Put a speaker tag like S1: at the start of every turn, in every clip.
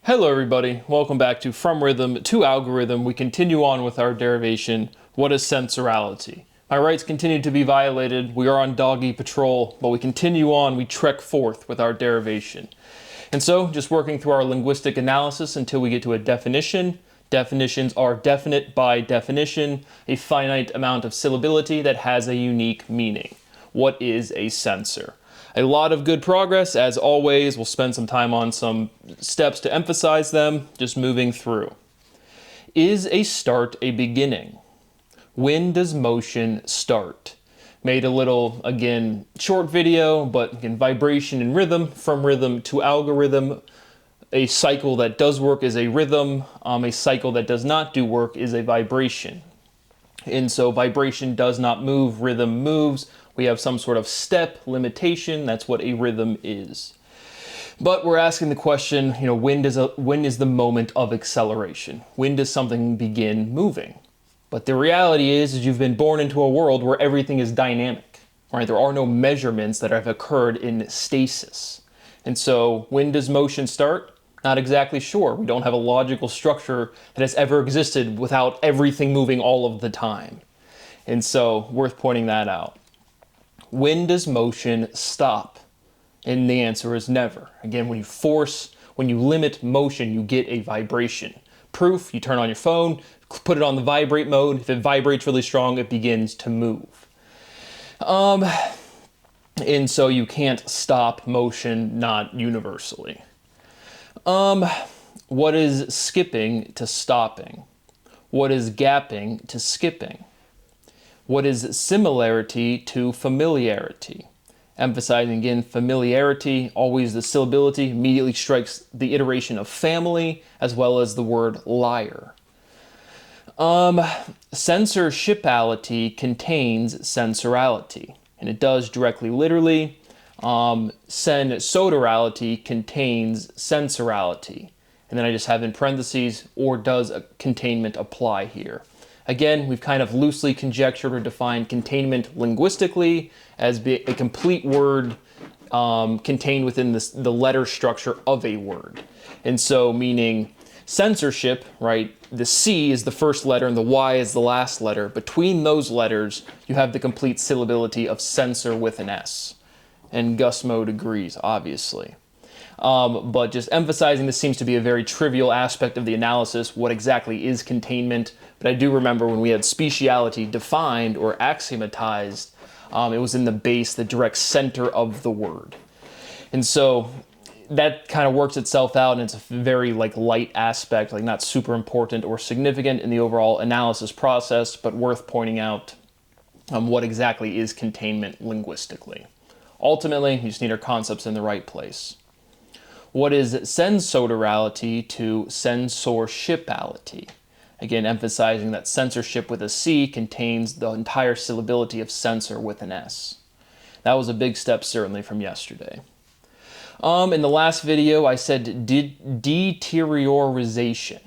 S1: Hello everybody, welcome back to From Rhythm to Algorithm. We continue on with our derivation, what is sensorality? My rights continue to be violated, we are on doggy patrol, but we continue on, we trek forth with our derivation. And so, just working through our linguistic analysis until we get to a definition. Definitions are definite by definition, a finite amount of syllability that has a unique meaning. What is a sensor? A lot of good progress, as always. We'll spend some time on some steps to emphasize them, just moving through. Is a start a beginning? When does motion start? Made a little, again, short video, but again, vibration and rhythm, from rhythm to algorithm. A cycle that does work is a rhythm. A cycle that does not do work is a vibration. And so vibration does not move, rhythm moves. We have some sort of step limitation. That's what a rhythm is. But we're asking the question, when is the moment of acceleration? When does something begin moving? But the reality is you've been born into a world where everything is dynamic, right? There are no measurements that have occurred in stasis. And so when does motion start? Not exactly sure. We don't have a logical structure that has ever existed without everything moving all of the time. And so worth pointing that out. When does motion stop? And the answer is never. Again, when you limit motion, you get a vibration. Proof, you turn on your phone, put it on the vibrate mode. If it vibrates really strong, it begins to move. And so you can't stop motion, not universally. What is skipping to stopping? What is gapping to skipping? What is similarity to familiarity? Emphasizing again, familiarity, always the syllability, immediately strikes the iteration of family, as well as the word liar. Censorshipality contains sensorality, and it does directly literally. Sensodarality contains sensorality. And then I just have in parentheses, or does a containment apply here? Again, we've kind of loosely conjectured or defined containment linguistically as a complete word contained within the letter structure of a word. And so meaning censorship, right? The C is the first letter and the Y is the last letter. Between those letters, you have the complete syllability of censor with an S. And Gusmo agrees, obviously. But just emphasizing this seems to be a very trivial aspect of the analysis. What exactly is containment? But I do remember when we had speciality defined or axiomatized, it was in the base, the direct center of the word. And so that kind of works itself out, and it's a very light aspect, not super important or significant in the overall analysis process, but worth pointing out what exactly is containment linguistically. Ultimately, you just need our concepts in the right place. What is sensodarality to censorshipality? Again, emphasizing that censorship with a C contains the entire syllability of censor with an S. That was a big step, certainly, from yesterday. In the last video, I said deteriorization.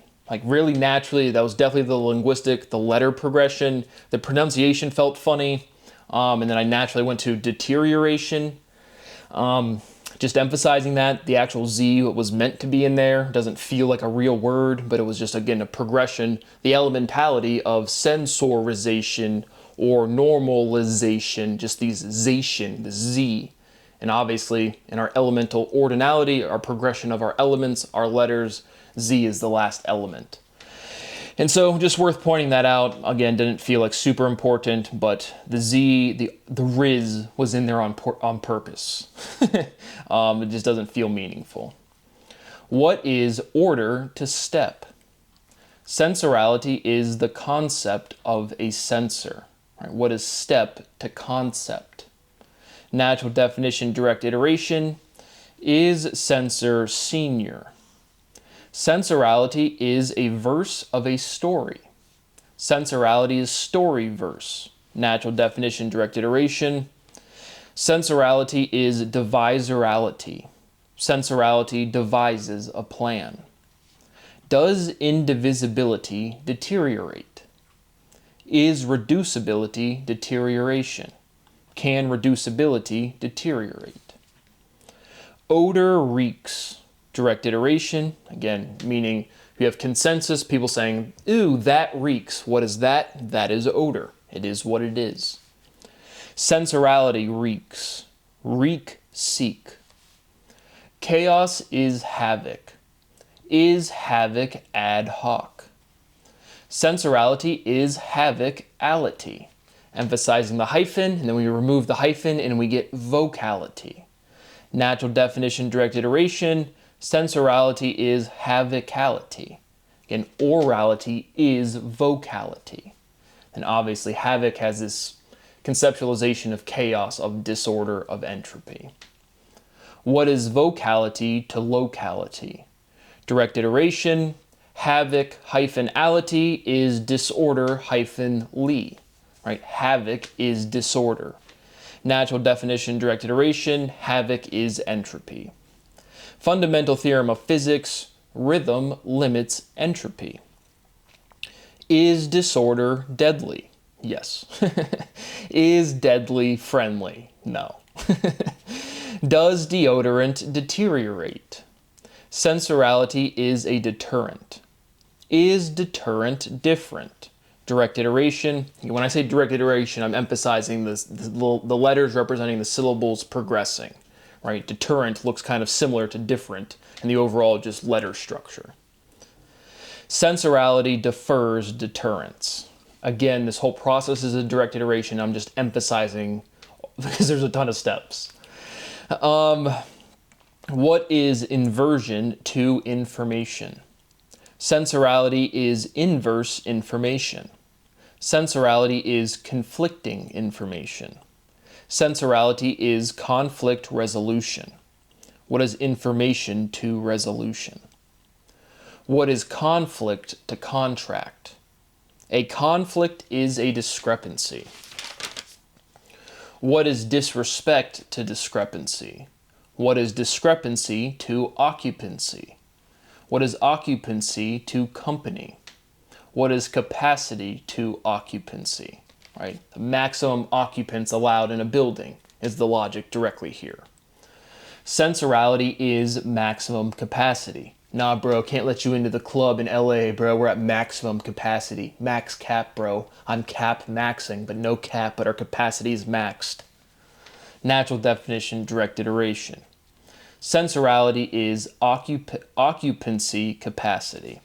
S1: Really naturally, that was definitely the linguistic, the letter progression. The pronunciation felt funny. And then I naturally went to deterioration. Just emphasizing that the actual Z, what was meant to be in there, doesn't feel like a real word, but it was just, again, a progression, the elementality of sensorization or normalization, just these zation, the Z. And obviously, in our elemental ordinality, our progression of our elements, our letters, Z is the last element. And so, just worth pointing that out. Again, didn't feel like super important, but the Z, the Riz was in there on purpose. It just doesn't feel meaningful. What is order to step? Sensorality is the concept of a sensor. Right? What is step to concept? Natural definition, direct iteration. Is sensor senior? Sensorality is a verse of a story. Sensorality is story verse. Natural definition, direct iteration. Sensorality is devisorality. Sensorality devises a plan. Does indivisibility deteriorate? Is reducibility deterioration? Can reducibility deteriorate? Odor reeks. direct iteration, again, meaning you have consensus, people saying, ooh, that reeks. What is that? That is odor. It is what it is. Sensorality, reeks. Reek, seek. Chaos is havoc. Is havoc ad hoc. Sensorality is havoc-ality. Emphasizing the hyphen, and then we remove the hyphen and we get vocality. Natural definition, direct iteration, sensorality is havocality. Again, orality is vocality. And obviously havoc has this conceptualization of chaos, of disorder, of entropy. What is vocality to locality? Direct iteration, havoc-ality is disorder-ly. Right? Havoc is disorder. Natural definition, direct iteration, havoc is entropy. Fundamental theorem of physics, rhythm limits entropy. Is disorder deadly? Yes. Is deadly friendly? No. Does deodorant deteriorate? Sensorality is a deterrent. Is deterrent different? Direct iteration. When I say direct iteration, I'm emphasizing the letters representing the syllables progressing. Right? Deterrent looks kind of similar to different in the overall just letter structure. Sensorality defers deterrence. Again, this whole process is a direct iteration. I'm just emphasizing because there's a ton of steps. What is inversion to information? Sensorality is inverse information. Sensorality is conflicting information. Sensorality is conflict resolution. What is information to resolution? What is conflict to contract? A conflict is a discrepancy. What is disrespect to discrepancy? What is discrepancy to occupancy? What is occupancy to company? What is capacity to occupancy? Right? The maximum occupants allowed in a building is the logic directly here. Sensorality is maximum capacity. Nah, bro, can't let you into the club in LA, bro. We're at maximum capacity. Max cap, bro. I'm cap maxing, but no cap, but our capacity is maxed. Natural definition, direct iteration. Sensorality is occupancy capacity.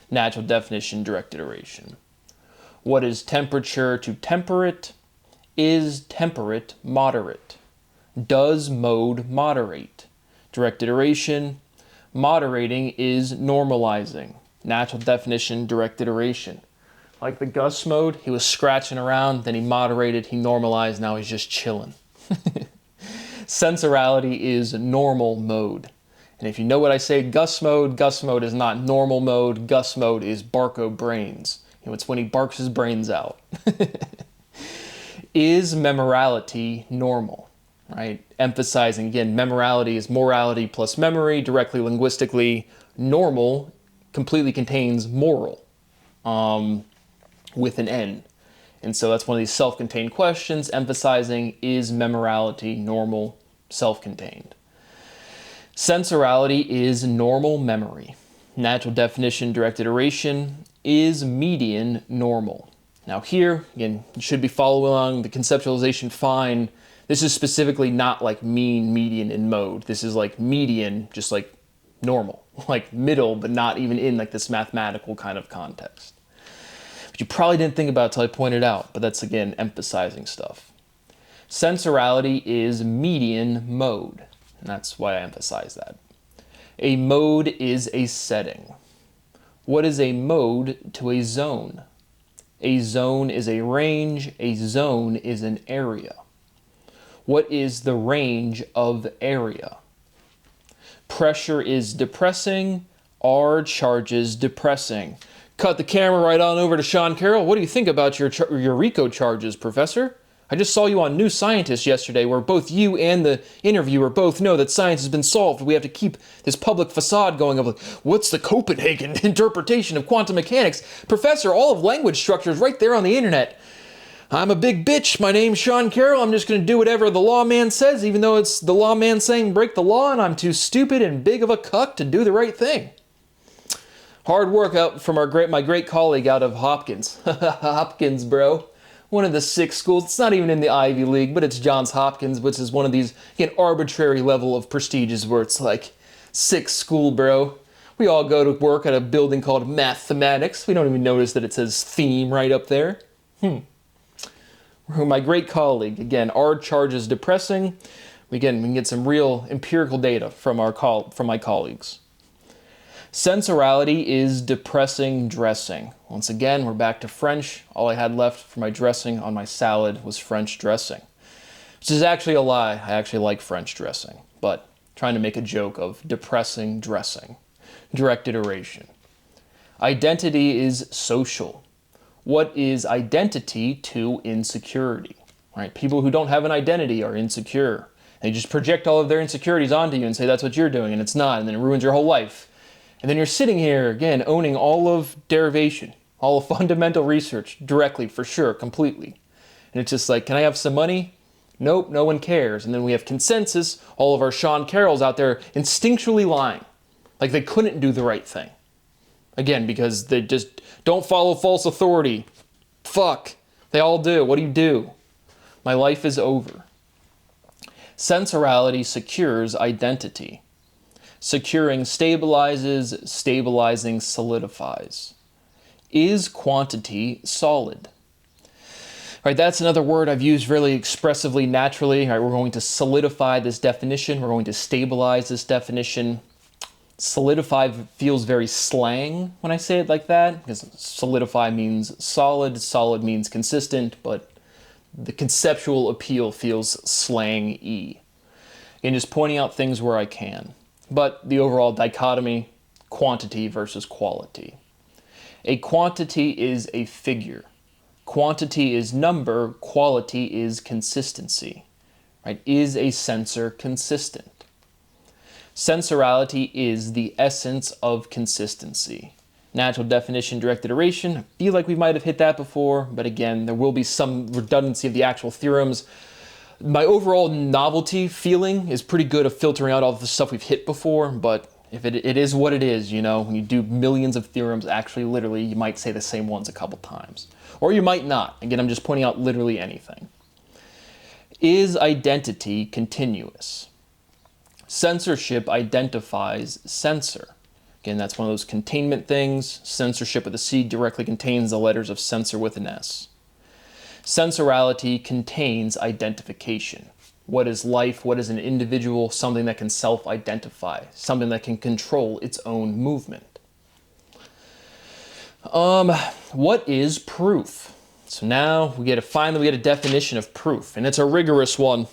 S1: Natural definition, direct iteration. What is temperature to temperate? Is temperate moderate? Does mode moderate? Direct iteration. Moderating is normalizing. Natural definition, direct iteration. Like the Gus mode, he was scratching around, then he moderated, he normalized, now he's just chilling. Sensorality is normal mode. And if you know what I say, Gus mode is not normal mode. Gus mode is Barco brains. You know, it's when he barks his brains out. Is memorality normal? Right? Emphasizing, again, memorality is morality plus memory. Directly linguistically, normal completely contains moral with an N. And so that's one of these self-contained questions, emphasizing, is memorality normal, self-contained? Sensorality is normal memory. Natural definition, direct iteration, is median normal? Now here, again, you should be following along the conceptualization fine. This is specifically not like mean, median, and mode. This is like median, just like normal, like middle, but not even in like this mathematical kind of context. But you probably didn't think about it until I pointed out, but that's again emphasizing stuff. Sensorality is median mode, and that's why I emphasize that. A mode is a setting. What is a mode to a zone? A zone is a range, a zone is an area. What is the range of area? Pressure is depressing, R charges depressing. Cut the camera right on over to Sean Carroll. What do you think about your RICO charges, Professor? I just saw you on New Scientist yesterday, where both you and the interviewer both know that science has been solved. We have to keep this public facade going of like, what's the Copenhagen interpretation of quantum mechanics? Professor, all of language structure is right there on the internet. I'm a big bitch. My name's Sean Carroll. I'm just going to do whatever the lawman says, even though it's the lawman saying break the law, and I'm too stupid and big of a cuck to do the right thing. Hard work out from my great colleague out of Hopkins. Hopkins, bro. One of the 6 schools. It's not even in the Ivy League, but it's Johns Hopkins, which is one of these, again, arbitrary level of prestiges where it's like 6 school, bro. We all go to work at a building called mathematics. We don't even notice that it says theme right up there. My great colleague, again, our charge is depressing. Again, we can get some real empirical data from my colleagues. Sensorality is depressing dressing. Once again, we're back to French. All I had left for my dressing on my salad was French dressing. Which is actually a lie. I actually like French dressing, but trying to make a joke of depressing dressing. Direct iteration. Identity is social. What is identity to insecurity? Right? People who don't have an identity are insecure. They just project all of their insecurities onto you and say that's what you're doing, and it's not, and then it ruins your whole life. And then you're sitting here, again, owning all of derivation, all of fundamental research, directly, for sure, completely. And it's just like, can I have some money? Nope, no one cares. And then we have consensus, all of our Sean Carrolls out there instinctually lying. Like they couldn't do the right thing. Again, because they just don't follow false authority. Fuck. They all do. What do you do? My life is over. Sensorality secures identity. Securing stabilizes, stabilizing solidifies. Is quantity solid? All right, that's another word I've used really expressively, naturally. All right, we're going to solidify this definition. We're going to stabilize this definition. Solidify feels very slang when I say it like that, because solidify means solid, solid means consistent, but the conceptual appeal feels slang-y. And just pointing out things where I can. But the overall dichotomy, quantity versus quality. A quantity is a figure. Quantity is number, quality is consistency. Right? Is a sensor consistent? Sensorality is the essence of consistency. Natural definition, direct iteration. I feel like we might have hit that before, but again, there will be some redundancy of the actual theorems. My overall novelty feeling is pretty good of filtering out all the stuff we've hit before, but if it is what it is, you know, when you do millions of theorems, actually, literally, you might say the same ones a couple times. Or you might not. Again, I'm just pointing out literally anything. Is identity continuous? Censorship identifies censor. Again, that's one of those containment things. Censorship with a C directly contains the letters of censor with an S. Sensorality contains identification. What is life? What is an individual? Something that can self-identify. Something that can control its own movement. What is proof? So now finally we get a definition of proof, and it's a rigorous one.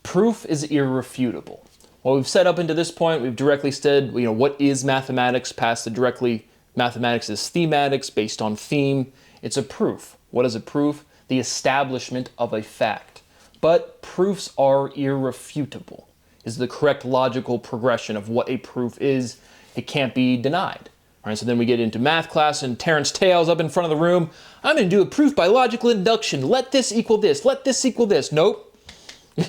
S1: Proof is irrefutable. What we've set up into this point, we've directly said, you know, what is mathematics? Past the directly, mathematics is thematics based on theme. It's a proof. What is a proof? The establishment of a fact. But proofs are irrefutable, is the correct logical progression of what a proof is. It can't be denied. All right, so then we get into math class and Terrence Tales up in front of the room. I'm going to do a proof by logical induction. Let this equal this. Let this equal this. Nope.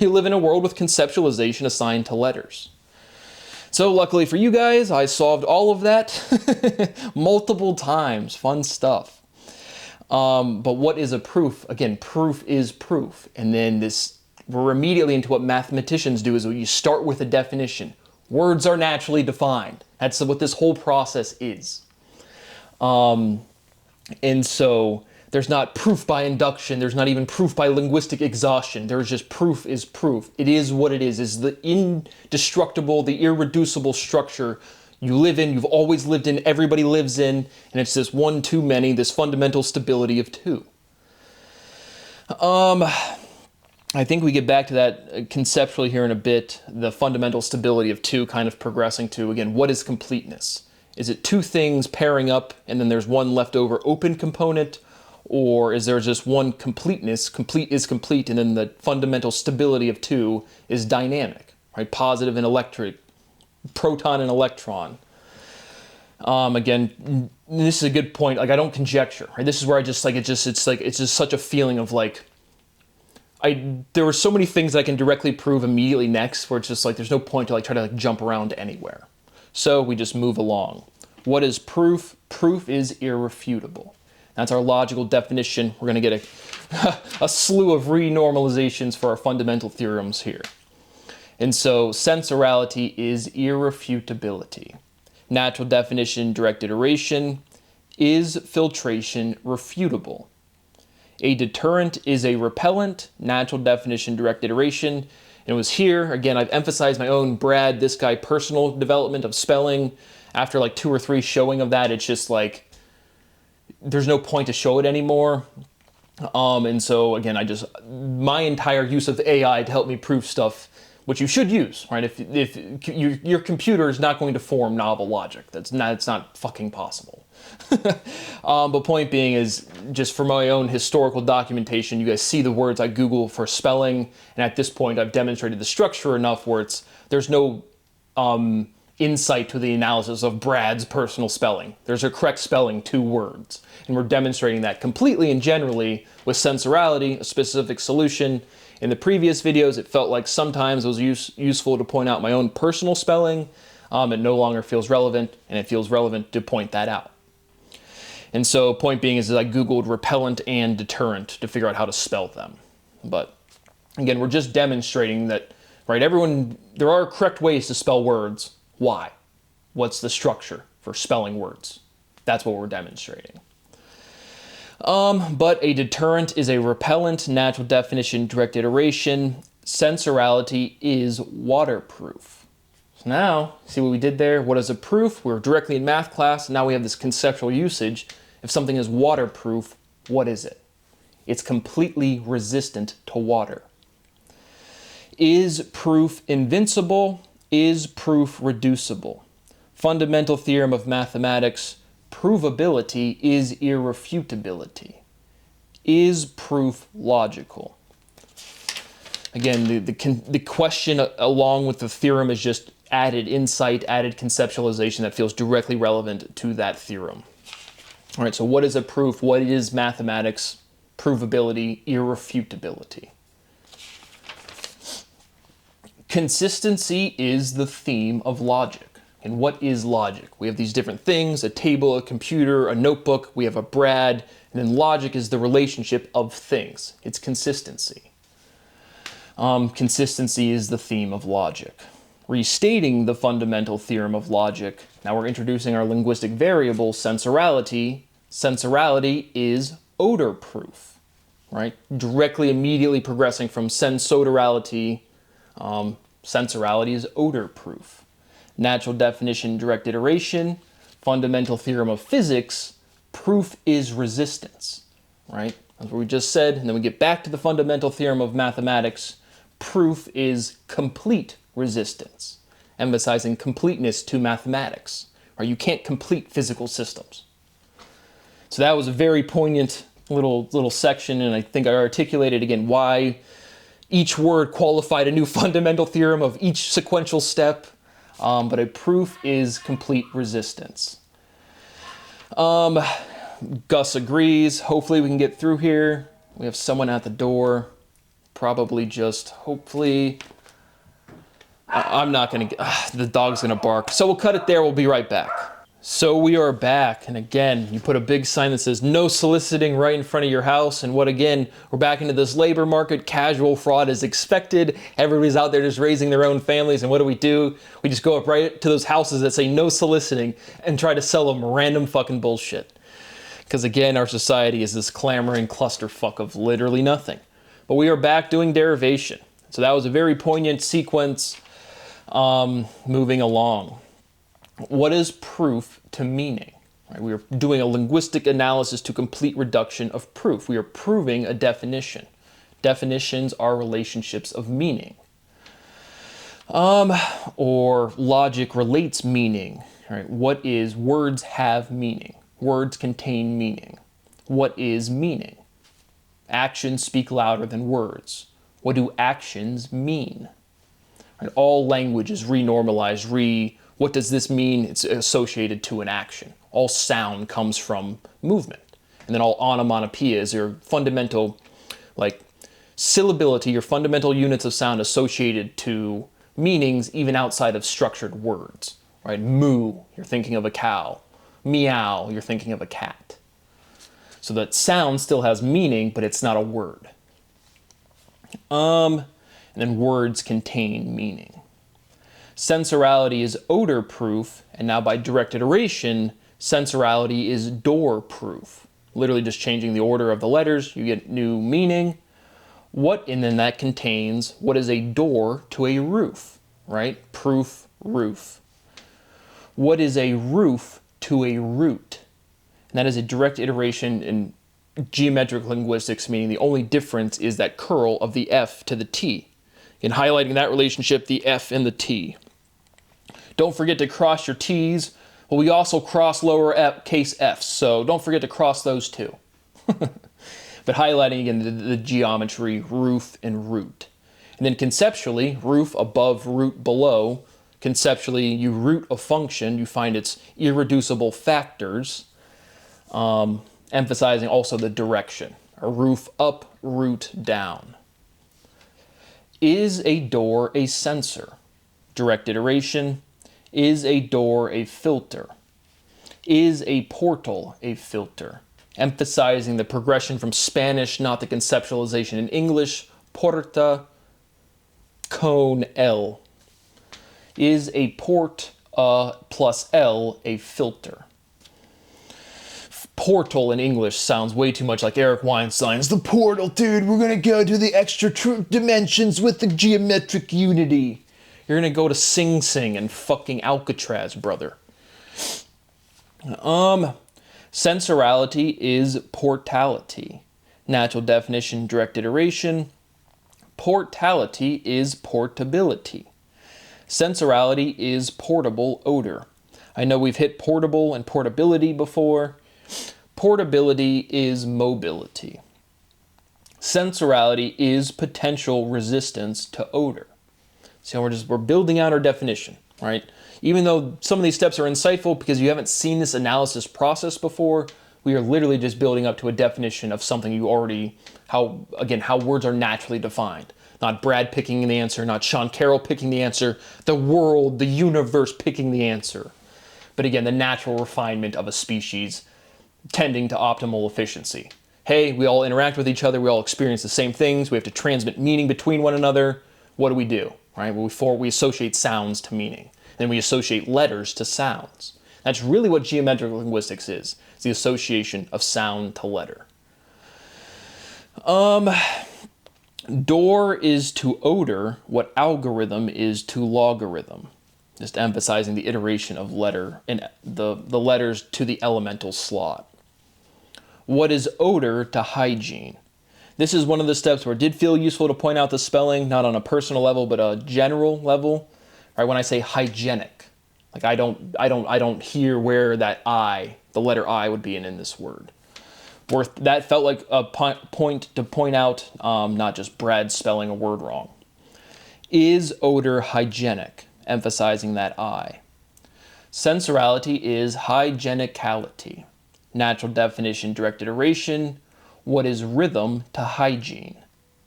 S1: You live in a world with conceptualization assigned to letters. So luckily for you guys, I solved all of that multiple times. Fun stuff. But what is a proof? Again, proof is proof. And then we're immediately into what mathematicians do is you start with a definition. Words are naturally defined. That's what this whole process is. And so there's not proof by induction. There's not even proof by linguistic exhaustion. There's just proof is proof. It is what it is the indestructible, the irreducible structure you live in, you've always lived in, everybody lives in, and it's this one too many, this fundamental stability of two. I think we get back to that conceptually here in a bit, the fundamental stability of two kind of progressing to, again, what is completeness? Is it two things pairing up and then there's one leftover open component? Or is there just one completeness, complete is complete, and then the fundamental stability of two is dynamic, right? Positive and electric, proton and electron. Again, this is a good point. Like, I don't conjecture, right? This is where I just like, it's just such a feeling of like, there were so many things I can directly prove immediately next where it's just like, there's no point to like try to like jump around anywhere. So we just move along. What is proof? Proof is irrefutable. That's our logical definition. We're going to get a slew of renormalizations for our fundamental theorems here. And so sensorality is irrefutability. Natural definition, direct iteration. Is filtration refutable? A deterrent is a repellent. Natural definition, direct iteration. And it was here, again, I've emphasized my own Brad, this guy, personal development of spelling. After like 2 or 3 showing of that, it's just like, there's no point to show it anymore. And so again, my entire use of AI to help me prove stuff, which you should use, right? If your computer is not going to form novel logic, it's not fucking possible. But point being is, just for my own historical documentation, you guys see the words I Google for spelling, and at this point I've demonstrated the structure enough where there's no insight to the analysis of Brad's personal spelling. There's a correct spelling to words, and we're demonstrating that completely and generally with sensorality, a specific solution. In the previous videos, it felt like sometimes it was useful to point out my own personal spelling. It no longer feels relevant, and it feels relevant to point that out. And so point being is that I Googled repellent and deterrent to figure out how to spell them. But again, we're just demonstrating that, right, there are correct ways to spell words. Why? What's the structure for spelling words? That's what we're demonstrating. But a deterrent is a repellent. Natural definition, direct iteration. Sensorality is waterproof. So now, see what we did there? What is a proof? We were directly in math class. Now we have this conceptual usage. If something is waterproof, what is it? It's completely resistant to water. Is proof invincible? Is proof reducible? Fundamental theorem of mathematics. Provability is irrefutability. Is proof logical? Again, the question along with the theorem is just added insight, added conceptualization that feels directly relevant to that theorem. All right, so what is a proof? What is mathematics? Provability, irrefutability. Consistency is the theme of logic. And what is logic? We have these different things, a table, a computer, a notebook, we have a Brad, and then logic is the relationship of things. It's consistency. Consistency is the theme of logic. Restating the fundamental theorem of logic, now we're introducing our linguistic variable, sensorality. Sensorality is odor proof, right? Directly, immediately progressing from sensodorality, sensorality is odor proof. Natural definition, direct iteration. Fundamental theorem of physics, proof is resistance, right? That's what we just said, and then we get back to the fundamental theorem of mathematics. Proof is complete resistance, emphasizing completeness to mathematics, or you can't complete physical systems. So that was a very poignant little section, and I think I articulated again why each word qualified a new fundamental theorem of each sequential step, but a proof is complete resistance. Gus agrees. Hopefully we can get through here. We have someone at the door. Probably just, hopefully, I'm not gonna get, the dog's gonna bark. So we'll cut it there, we'll be right back. So we are back, and again, you put a big sign that says no soliciting right in front of your house, and what again, we're back into this labor market, casual fraud is expected, everybody's out there just raising their own families, and what do? We just go up right to those houses that say no soliciting and try to sell them random fucking bullshit. Because again, our society is this clamoring clusterfuck of literally nothing. But we are back doing derivation. So that was a very poignant sequence, moving along. What is proof to meaning? Right? We are doing a linguistic analysis to complete reduction of proof. We are proving a definition. Definitions are relationships of meaning. Or logic relates meaning. Right? What is, words have meaning. Words contain meaning. What is meaning? Actions speak louder than words. What do actions mean? Right? All language is renormalized, What does this mean? It's associated to an action. All sound comes from movement. And then all onomatopoeias, your fundamental, like, syllability, your fundamental units of sound associated to meanings even outside of structured words, right? Moo, you're thinking of a cow. Meow, you're thinking of a cat. So that sound still has meaning, but it's not a word. And then words contain meaning. Sensorality is odor proof, and now by direct iteration, sensorality is door proof. Literally just changing the order of the letters, you get new meaning. And then that contains what is a door to a roof, right? Proof, roof. What is a roof to a root? And that is a direct iteration in geometric linguistics, meaning the only difference is that curl of the F to the T. In highlighting that relationship, the F and the T. Don't forget to cross your T's. Well, we also cross lowercase f's, so don't forget to cross those too. But highlighting again the geometry, roof and root. And then conceptually, roof above, root below. Conceptually, you root a function, you find its irreducible factors, emphasizing also the direction. A roof up, root down. Is a door a sensor? Direct iteration. Is a door a filter? Is a portal a filter? Emphasizing the progression from Spanish, not the conceptualization in English. Porta, con L. Is a port plus L a filter? Portal in English sounds way too much like Eric Weinstein's The Portal, dude, we're gonna go to the extra dimensions with the geometric unity. You're gonna go to Sing Sing and fucking Alcatraz, brother. Sensorality is portality. Natural definition, direct iteration. Portality is portability. Sensorality is portable odor. I know we've hit portable and portability before. Portability is mobility. Sensorality is potential resistance to odor. So we're building out our definition, right? Even though some of these steps are insightful because you haven't seen this analysis process before, we are literally just building up to a definition of something you already, how words are naturally defined. Not Brad picking the answer, not Sean Carroll picking the answer, the world, the universe picking the answer. But again, the natural refinement of a species tending to optimal efficiency. Hey, we all interact with each other, we all experience the same things, we have to transmit meaning between one another. What do? Right? Well, we associate sounds to meaning. Then we associate letters to sounds. That's really what geometric linguistics is. It's the association of sound to letter. Door is to odor what algorithm is to logarithm. Just emphasizing the iteration of letter and the letters to the elemental slot. What is odor to hygiene? This is one of the steps where it did feel useful to point out the spelling, not on a personal level, but a general level. Right? When I say hygienic, like I don't hear where that I, the letter I, would be in this word. That felt like a point to point out, not just Brad spelling a word wrong. Is odor hygienic? Emphasizing that I. Sensorality is hygienicality. Natural definition, direct iteration. What is rhythm to hygiene?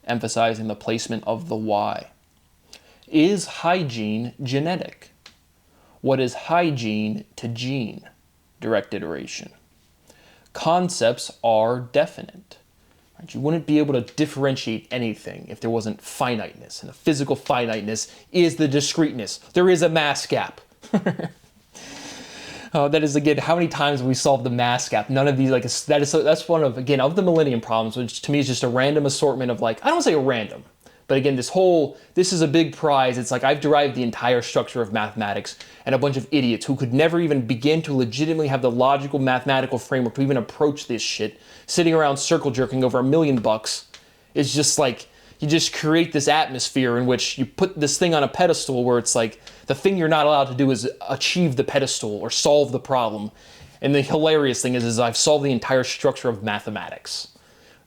S1: Emphasizing the placement of the Y. Is hygiene genetic? What is hygiene to gene? Direct iteration. Concepts are definite. You wouldn't be able to differentiate anything if there wasn't finiteness, and the physical finiteness is the discreteness. There is a mass gap. That is, again, how many times have we solved the mass gap? None of these, that's one of, again, of the millennium problems, which to me is just a random assortment of, I don't want to say random, but again, this is a big prize. It's like I've derived the entire structure of mathematics, and a bunch of idiots who could never even begin to legitimately have the logical mathematical framework to even approach this shit, sitting around circle jerking over $1 million is just like, you just create this atmosphere in which you put this thing on a pedestal where it's like, the thing you're not allowed to do is achieve the pedestal or solve the problem. And the hilarious thing is I've solved the entire structure of mathematics.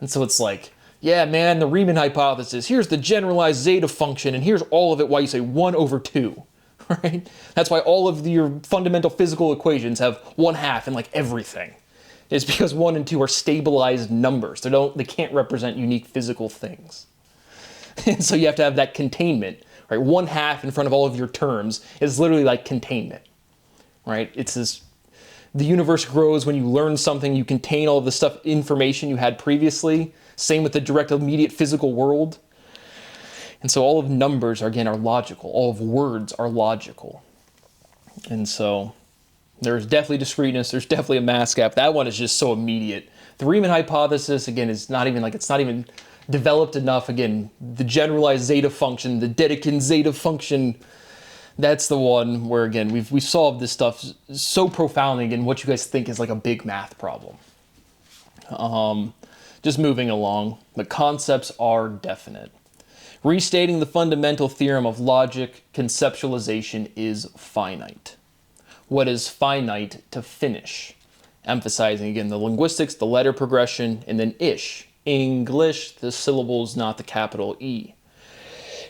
S1: And so it's like, yeah, man, the Riemann hypothesis, here's the generalized zeta function, and here's all of it why you say 1 over 2. right? That's why all of your fundamental physical equations have 1/2 in like everything. It's because 1 and 2 are stabilized numbers. They can't represent unique physical things. And so you have to have that containment, right? 1/2 in front of all of your terms is literally like containment, right? It's this, the universe grows when you learn something, you contain all of the stuff, information you had previously. Same with the direct immediate physical world. And so all of numbers are logical. All of words are logical. And so there's definitely discreteness. There's definitely a mass gap. That one is just so immediate. The Riemann hypothesis, again, is not even it's not even developed enough. Again, the generalized zeta function, the Dedekind zeta function, that's the one where, again, we've solved this stuff so profoundly. Again, what you guys think is like a big math problem. Just moving along, the concepts are definite. Restating the fundamental theorem of logic, conceptualization is finite. What is finite to finish? Emphasizing, again, the linguistics, the letter progression, and then ish. English, the syllables, not the capital E.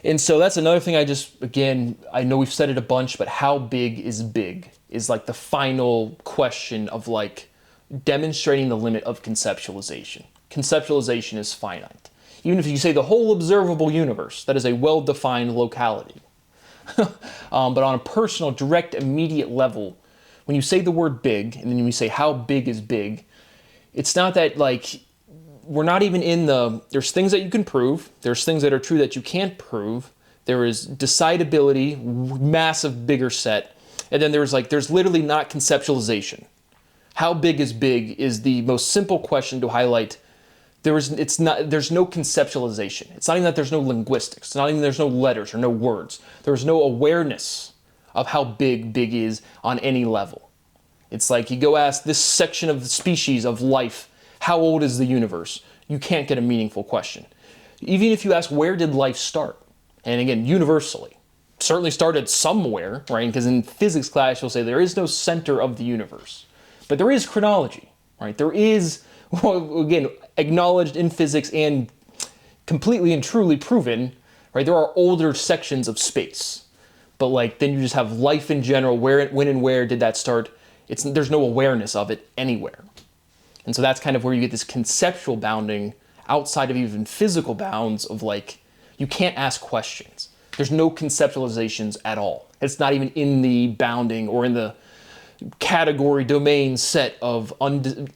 S1: And so that's another thing I know we've said it a bunch, but how big is like the final question of like demonstrating the limit of conceptualization. Conceptualization is finite. Even if you say the whole observable universe, that is a well-defined locality. But on a personal, direct, immediate level, when you say the word big, and then you say how big is big, it's not that like, we're not even in there's things that you can prove, there's things that are true that you can't prove, there is decidability, massive bigger set, and then there's literally not conceptualization. How big is the most simple question to highlight. There's no conceptualization. It's not even that there's no linguistics. It's not even there's no letters or no words. There's no awareness of how big is on any level. It's like you go ask this section of the species of life, how old is the universe? You can't get a meaningful question. Even if you ask where did life start? And again, universally, certainly started somewhere, right? Because in physics class, you'll say there is no center of the universe. But there is chronology, right? There is, well, again, acknowledged in physics and completely and truly proven, right? There are older sections of space. But like, then you just have life in general, when and where did that start? There's no awareness of it anywhere. And so that's kind of where you get this conceptual bounding outside of even physical bounds of like, you can't ask questions. There's no conceptualizations at all. It's not even in the bounding or in the category domain set of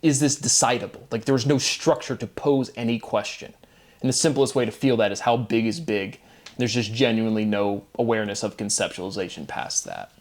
S1: is this decidable? Like there's no structure to pose any question. And the simplest way to feel that is how big is big. There's just genuinely no awareness of conceptualization past that.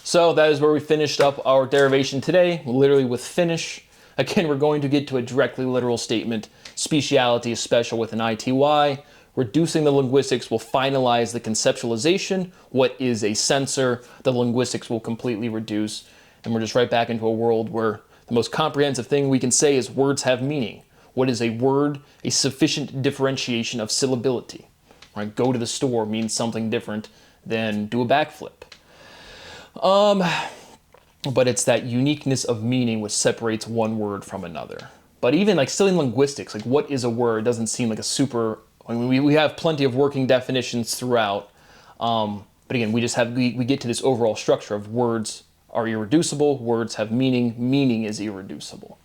S1: So that is where we finished up our derivation today, literally with finish. Again, we're going to get to a directly literal statement. Speciality is special with an ITY. Reducing the linguistics will finalize the conceptualization. What is a sensor? The linguistics will completely reduce. And we're just right back into a world where the most comprehensive thing we can say is words have meaning. What is a word? A sufficient differentiation of syllability. Right? Go to the store means something different than do a backflip. But it's that uniqueness of meaning which separates one word from another. But even like still in linguistics, like what is a word doesn't seem like a super, I mean, we have plenty of working definitions throughout. But again, we get to this overall structure of words are irreducible, words have meaning, meaning is irreducible.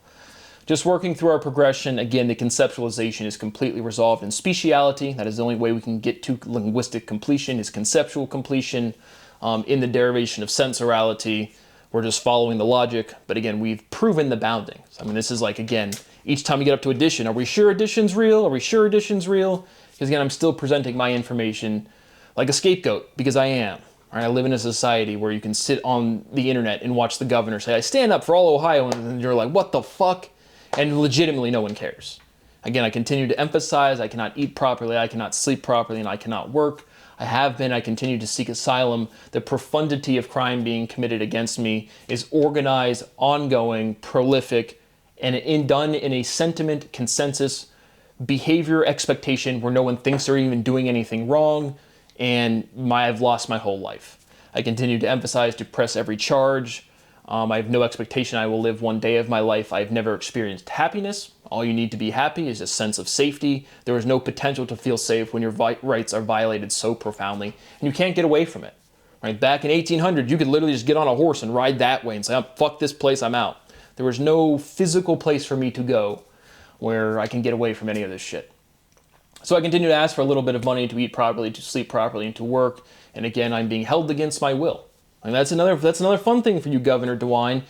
S1: Just working through our progression, again, the conceptualization is completely resolved in speciality. That is the only way we can get to linguistic completion is conceptual completion. In the derivation of sensorality, we're just following the logic. But again, we've proven the boundings. I mean, this is like, again, each time we get up to addition, are we sure addition's real? Are we sure addition's real? Because again, I'm still presenting my information like a scapegoat because I am. Right? I live in a society where you can sit on the internet and watch the governor say, I stand up for all Ohioans, and you're like, what the fuck? And legitimately no one cares. Again, I continue to emphasize I cannot eat properly, I cannot sleep properly, and I cannot work. I continue to seek asylum. The profundity of crime being committed against me is organized, ongoing, prolific, and done in a sentiment, consensus, behavior, expectation where no one thinks they're even doing anything wrong, and I've lost my whole life. I continue to emphasize to press every charge. I have no expectation I will live one day of my life. I've never experienced happiness. All you need to be happy is a sense of safety. There is no potential to feel safe when your rights are violated so profoundly, and you can't get away from it. Right? Back in 1800, you could literally just get on a horse and ride that way and say, oh, fuck this place, I'm out. There was no physical place for me to go where I can get away from any of this shit. So I continue to ask for a little bit of money to eat properly, to sleep properly, and to work. And again, I'm being held against my will. And that's another fun thing for you, Governor DeWine.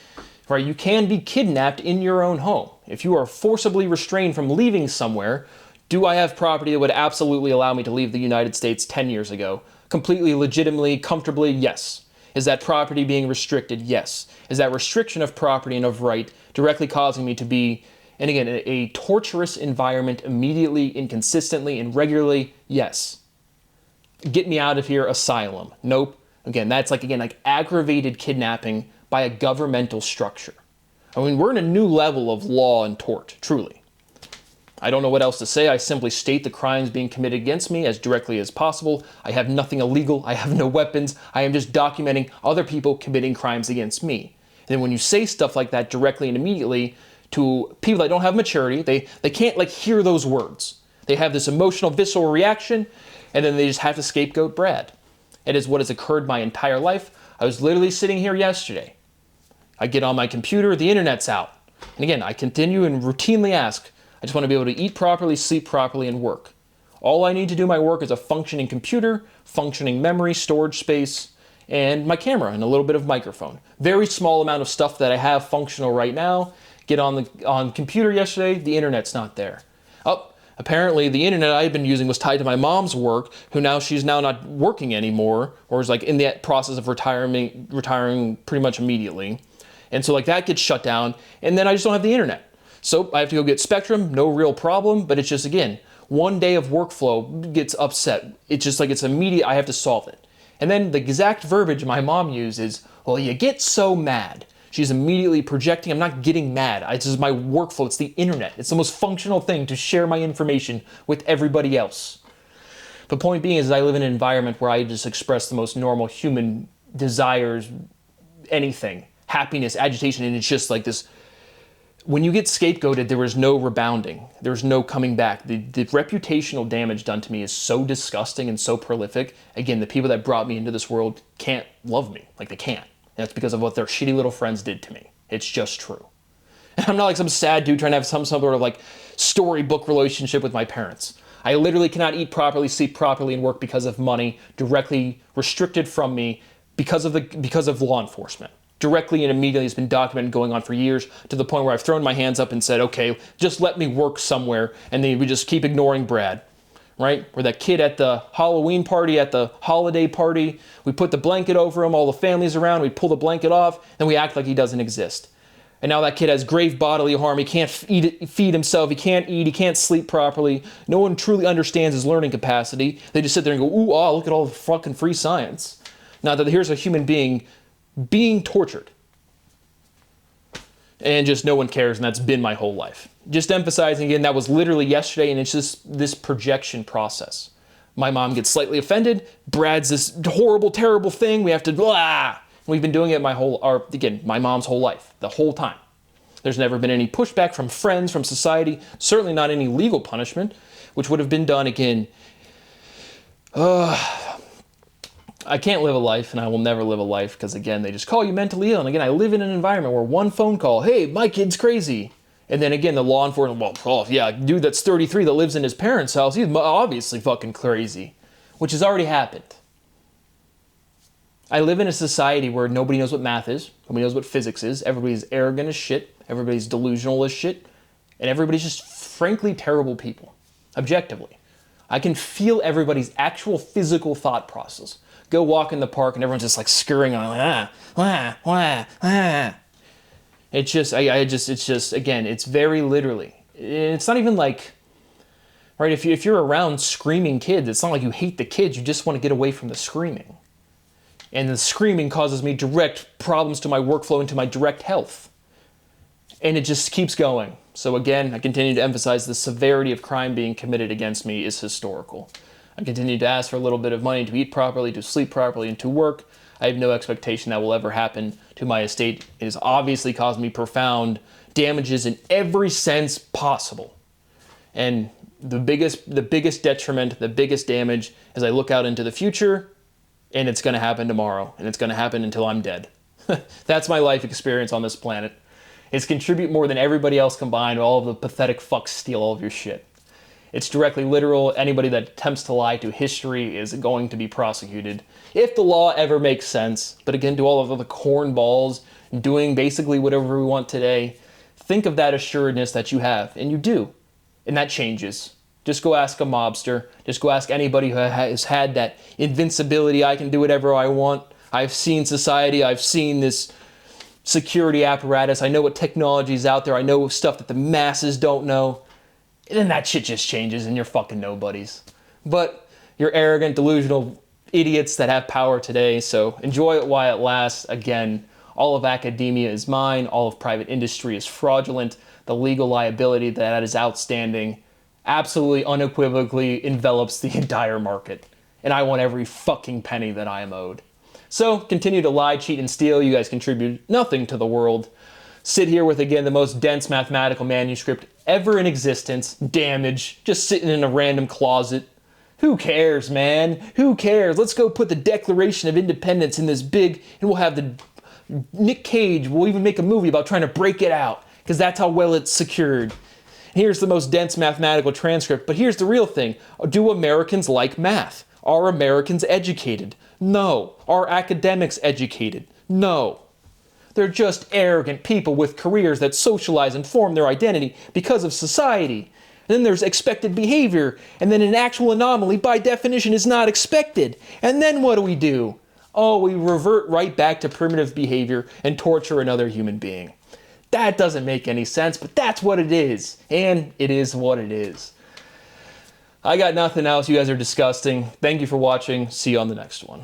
S1: Right? You can be kidnapped in your own home. If you are forcibly restrained from leaving somewhere, do I have property that would absolutely allow me to leave the United States 10 years ago? Completely, legitimately, comfortably, yes. Is that property being restricted? Yes. Is that restriction of property and of right directly causing me to be, and again, a torturous environment immediately, inconsistently, and regularly? Yes. Get me out of here, asylum. Nope. Again, that's like aggravated kidnapping by a governmental structure. I mean, we're in a new level of law and tort, truly. I don't know what else to say. I simply state the crimes being committed against me as directly as possible. I have nothing illegal. I have no weapons. I am just documenting other people committing crimes against me. And then when you say stuff like that directly and immediately to people that don't have maturity, they can't hear those words. They have this emotional, visceral reaction, and then they just have to scapegoat Brad. It is what has occurred my entire life. I was literally sitting here yesterday. I get on my computer, the internet's out. And again, I continue and routinely ask, I just want to be able to eat properly, sleep properly, and work. All I need to do my work is a functioning computer, functioning memory, storage space, and my camera, and a little bit of microphone. Very small amount of stuff that I have functional right now. Get on computer yesterday, the internet's not there. Oh, apparently the internet I had been using was tied to my mom's work, she's now not working anymore, or is in the process of retiring pretty much immediately. And so that gets shut down, and then I just don't have the internet. So I have to go get Spectrum, no real problem, but it's just, again, one day of workflow gets upset. It's just it's immediate, I have to solve it. And then the exact verbiage my mom used is, well, you get so mad. She's immediately projecting, I'm not getting mad. It's just my workflow, it's the internet. It's the most functional thing to share my information with everybody else. The point being is I live in an environment where I just express the most normal human desires, anything, happiness, agitation, and it's just this. When you get scapegoated, there was no rebounding. There was no coming back. The reputational damage done to me is so disgusting and so prolific. Again, the people that brought me into this world can't love me. They can't. And that's because of what their shitty little friends did to me. It's just true. And I'm not some sad dude trying to have some sort of storybook relationship with my parents. I literally cannot eat properly, sleep properly, and work because of money directly restricted from me because of law enforcement. Directly and immediately, it's been documented going on for years, to the point where I've thrown my hands up and said, okay, just let me work somewhere, and then we just keep ignoring Brad, right? We're that kid at the Halloween party, at the holiday party, we put the blanket over him, all the family's around, we pull the blanket off, and we act like he doesn't exist. And now that kid has grave bodily harm, he can't feed himself, he can't eat, he can't sleep properly, no one truly understands his learning capacity. They just sit there and go, ooh, ah, look at all the fucking free science. Now that here's a human being tortured. And just no one cares, and that's been my whole life. Just emphasizing again, that was literally yesterday, and it's just this projection process. My mom gets slightly offended, Brad's this horrible, terrible thing, we have to blah. We've been doing it my mom's whole life, the whole time. There's never been any pushback from friends, from society, certainly not any legal punishment, which would have been done again. I can't live a life, and I will never live a life, because again, they just call you mentally ill. And again, I live in an environment where one phone call, hey, my kid's crazy. And then again, the law enforcement, well, yeah, dude that's 33 that lives in his parents' house, he's obviously fucking crazy, which has already happened. I live in a society where nobody knows what math is, nobody knows what physics is, everybody's arrogant as shit, everybody's delusional as shit, and everybody's just frankly terrible people, objectively. I can feel everybody's actual physical thought process. Go walk in the park and everyone's just scurrying on, It's just, again, it's very literally. It's not even right, if you're around screaming kids, it's not like you hate the kids, you just want to get away from the screaming. And the screaming causes me direct problems to my workflow and to my direct health. And it just keeps going. So again, I continue to emphasize the severity of crime being committed against me is historical. I continue to ask for a little bit of money to eat properly, to sleep properly, and to work. I have no expectation that will ever happen to my estate. It has obviously caused me profound damages in every sense possible. And the biggest detriment, the biggest damage, as I look out into the future, and it's going to happen tomorrow, and it's going to happen until I'm dead. That's my life experience on this planet. It's contribute more than everybody else combined. All of the pathetic fucks steal all of your shit. It's directly literal. Anybody that attempts to lie to history is going to be prosecuted, if the law ever makes sense. But again, to all of the cornballs doing basically whatever we want today, think of that assuredness that you have, and you do. And that changes. Just go ask a mobster. Just go ask anybody who has had that invincibility. I can do whatever I want. I've seen society. I've seen this security apparatus. I know what technology is out there. I know stuff that the masses don't know. And then that shit just changes and you're fucking nobodies. But you're arrogant, delusional idiots that have power today. So enjoy it while it lasts. Again, all of academia is mine. All of private industry is fraudulent. The legal liability that is outstanding absolutely unequivocally envelops the entire market. And I want every fucking penny that I am owed. So continue to lie, cheat, and steal. You guys contribute nothing to the world. Sit here with, again, the most dense mathematical manuscript ever in existence. Damage. Just sitting in a random closet. Who cares, man? Who cares? Let's go put the Declaration of Independence in this big, and we'll have the Nick Cage. We'll even make a movie about trying to break it out, because that's how well it's secured. Here's the most dense mathematical transcript, but here's the real thing. Do Americans like math? Are Americans educated? No. Are academics educated? No. They're just arrogant people with careers that socialize and form their identity because of society. And then there's expected behavior, and then an actual anomaly by definition is not expected. And then what do? Oh, we revert right back to primitive behavior and torture another human being. That doesn't make any sense, but that's what it is. And it is what it is. I got nothing else. You guys are disgusting. Thank you for watching. See you on the next one.